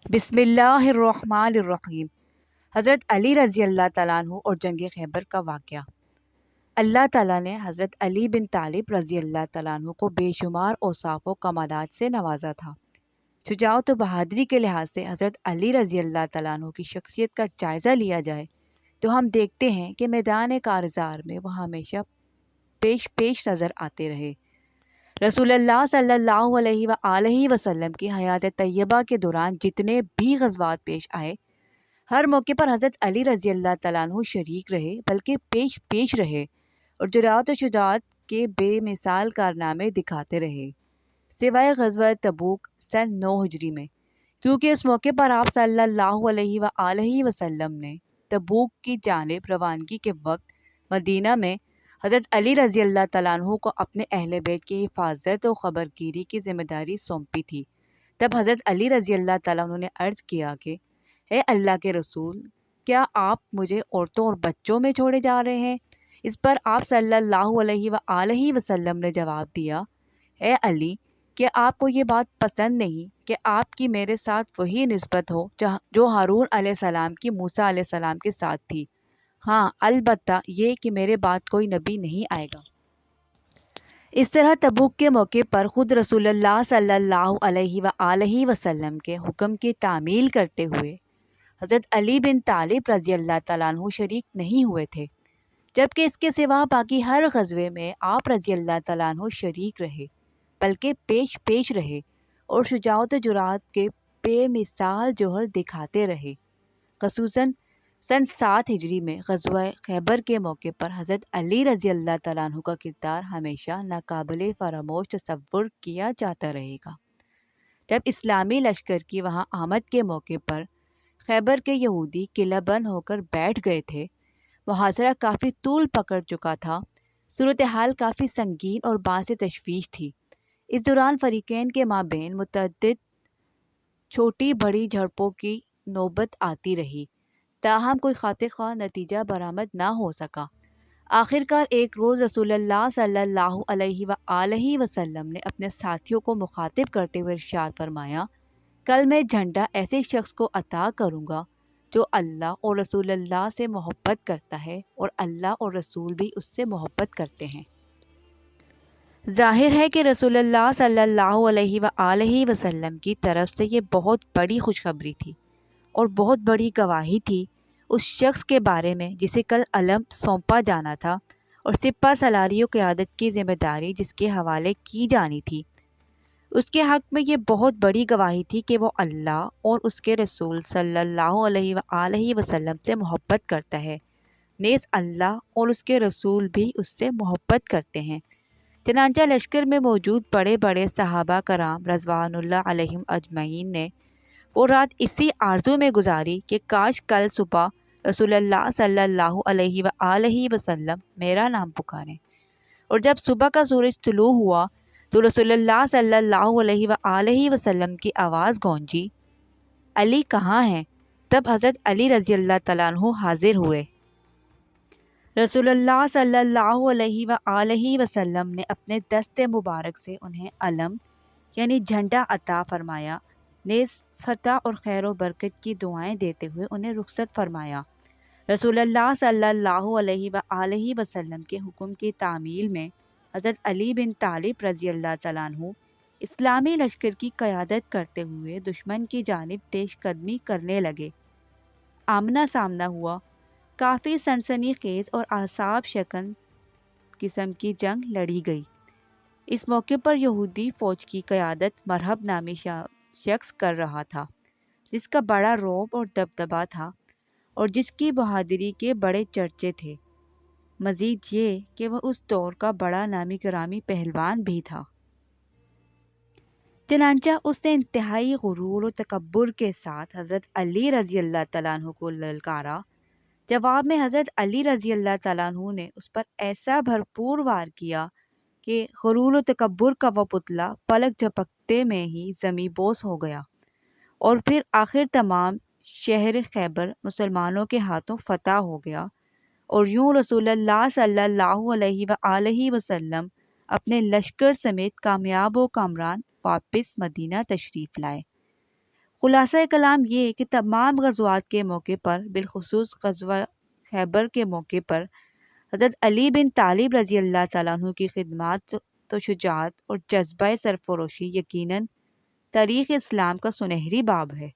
بسم اللہ الرحمن الرحیم۔ حضرت علی رضی اللہ تعالیٰ عنہ اور جنگ خیبر کا واقعہ۔ اللہ تعالیٰ نے حضرت علی بن طالب رضی اللہ تعالیٰ عنہ کو بے شمار اوصاف و کمالات سے نوازا تھا۔ شجاعت و بہادری کے لحاظ سے حضرت علی رضی اللہ تعالیٰ عنہ کی شخصیت کا جائزہ لیا جائے تو ہم دیکھتے ہیں کہ میدان کارزار میں وہ ہمیشہ پیش نظر آتے رہے۔ رسول اللہ صلی اللہ علیہ وآلہ وسلم کی حیات طیبہ کے دوران جتنے بھی غزوات پیش آئے، ہر موقع پر حضرت علی رضی اللہ تعالیٰ عنہ شریک رہے، بلکہ پیش رہے اور جرأت و شجاعت کے بے مثال کارنامے دکھاتے رہے، سوائے غزوہ تبوک سن 9 ہجری میں، کیونکہ اس موقع پر آپ صلی اللہ علیہ وآلہ وسلم نے تبوک کی جانب روانگی کے وقت مدینہ میں حضرت علی رضی اللہ تعالیٰ عنہ کو اپنے اہل بیت کی حفاظت و خبرگیری کی ذمہ داری سونپی تھی۔ تب حضرت علی رضی اللہ تعالیٰ عنہ نے عرض کیا کہ اے اللہ کے رسول، کیا آپ مجھے عورتوں اور بچوں میں چھوڑے جا رہے ہیں؟ اس پر آپ صلی اللہ علیہ وآلہ وسلم نے جواب دیا، اے علی، کیا آپ کو یہ بات پسند نہیں کہ آپ کی میرے ساتھ وہی نسبت ہو جو ہارون علیہ السلام کی موسیٰ علیہ السلام کے ساتھ تھی؟ ہاں، البتہ یہ کہ میرے بعد کوئی نبی نہیں آئے گا۔ اس طرح تبوک کے موقع پر خود رسول اللہ صلی اللہ علیہ وآلہ وسلم کے حکم کی تعمیل کرتے ہوئے حضرت علی بن طالب رضی اللہ تعالیٰ عنہ شریک نہیں ہوئے تھے، جبکہ اس کے سوا باقی ہر غزوے میں آپ رضی اللہ تعالیٰ عنہ شریک رہے، بلکہ پیش رہے اور شجاعت و جرأت کے بے مثال جوہر دکھاتے رہے۔ خصوصاً سن 7 ہجری میں غزوہ خیبر کے موقع پر حضرت علی رضی اللہ تعالیٰ عنہ کا کردار ہمیشہ ناقابل فراموش تصور کیا جاتا رہے گا۔ جب اسلامی لشکر کی وہاں آمد کے موقع پر خیبر کے یہودی قلعہ بند ہو کر بیٹھ گئے تھے، محاصرہ کافی طول پکڑ چکا تھا، صورتحال کافی سنگین اور باعث تشویش تھی۔ اس دوران فریقین کے مابین متعدد چھوٹی بڑی جھڑپوں کی نوبت آتی رہی، تاہم کوئی خاطر خواہ نتیجہ برآمد نہ ہو سکا۔ آخرکار ایک روز رسول اللہ صلی اللہ علیہ وآلہ وسلم نے اپنے ساتھیوں کو مخاطب کرتے ہوئے ارشاد فرمایا، کل میں جھنڈا ایسے شخص کو عطا کروں گا جو اللہ اور رسول اللہ سے محبت کرتا ہے اور اللہ اور رسول بھی اس سے محبت کرتے ہیں۔ ظاہر ہے کہ رسول اللہ صلی اللہ علیہ وآلہ وسلم کی طرف سے یہ بہت بڑی خوشخبری تھی اور بہت بڑی گواہی تھی اس شخص کے بارے میں جسے کل علم سونپا جانا تھا اور سپہ سالاری و قیادت کی ذمہ داری جس کے حوالے کی جانی تھی۔ اس کے حق میں یہ بہت بڑی گواہی تھی کہ وہ اللہ اور اس کے رسول صلی اللہ علیہ وآلہ وسلم سے محبت کرتا ہے، نیز اللہ اور اس کے رسول بھی اس سے محبت کرتے ہیں۔ چنانچہ لشکر میں موجود بڑے بڑے صحابہ کرام رضوان اللہ علیہم اجمعین نے وہ رات اسی آرزو میں گزاری کہ کاش کل صبح رسول اللہ صلی اللہ علیہ وآلہ وسلم میرا نام پکاریں، اور جب صبح کا سورج طلوع ہوا تو رسول اللہ صلی اللہ علیہ وآلہ وسلم کی آواز گونجی، علی کہاں ہیں؟ تب حضرت علی رضی اللہ تعالیٰ عنہ حاضر ہوئے۔ رسول اللہ صلی اللہ علیہ وآلہ وسلم نے اپنے دست مبارک سے انہیں علم یعنی جھنڈا عطا فرمایا، نیز فتح اور خیر و برکت کی دعائیں دیتے ہوئے انہیں رخصت فرمایا۔ رسول اللہ صلی اللہ علیہ وآلہ وسلم کے حکم کی تعمیل میں حضرت علی بن طالب رضی اللہ تعالیٰ عنہ اسلامی لشکر کی قیادت کرتے ہوئے دشمن کی جانب پیش قدمی کرنے لگے۔ آمنا سامنا ہوا، کافی سنسنی خیز اور اعصاب شکن قسم کی جنگ لڑی گئی۔ اس موقع پر یہودی فوج کی قیادت مرہب نامی شخص کر رہا تھا، جس کا بڑا رعب اور دبدبہ تھا اور جس کی بہادری کے بڑے چرچے تھے، مزید یہ کہ وہ اس دور کا بڑا نامی گرامی پہلوان بھی تھا۔ چنانچہ اس نے انتہائی غرور و تکبر کے ساتھ حضرت علی رضی اللہ تعالیٰ عنہ کو للکارا۔ جواب میں حضرت علی رضی اللہ تعالیٰ عنہ نے اس پر ایسا بھرپور وار کیا کہ غرور و تکبر کا وہ پتلا پلک جھپکتے میں ہی زمیں بوس ہو گیا، اور پھر آخر تمام شہر خیبر مسلمانوں کے ہاتھوں فتح ہو گیا، اور یوں رسول اللہ صلی اللہ علیہ وآلہ وسلم اپنے لشکر سمیت کامیاب و کامران واپس مدینہ تشریف لائے۔ خلاصہ کلام یہ کہ تمام غزوات کے موقع پر، بالخصوص غزوہ خیبر کے موقع پر، حضرت علی بن طالب رضی اللہ تعالیٰ عنہ کی خدمات و شجاعت اور جذبہ سرفروشی یقیناً تاریخ اسلام کا سنہری باب ہے۔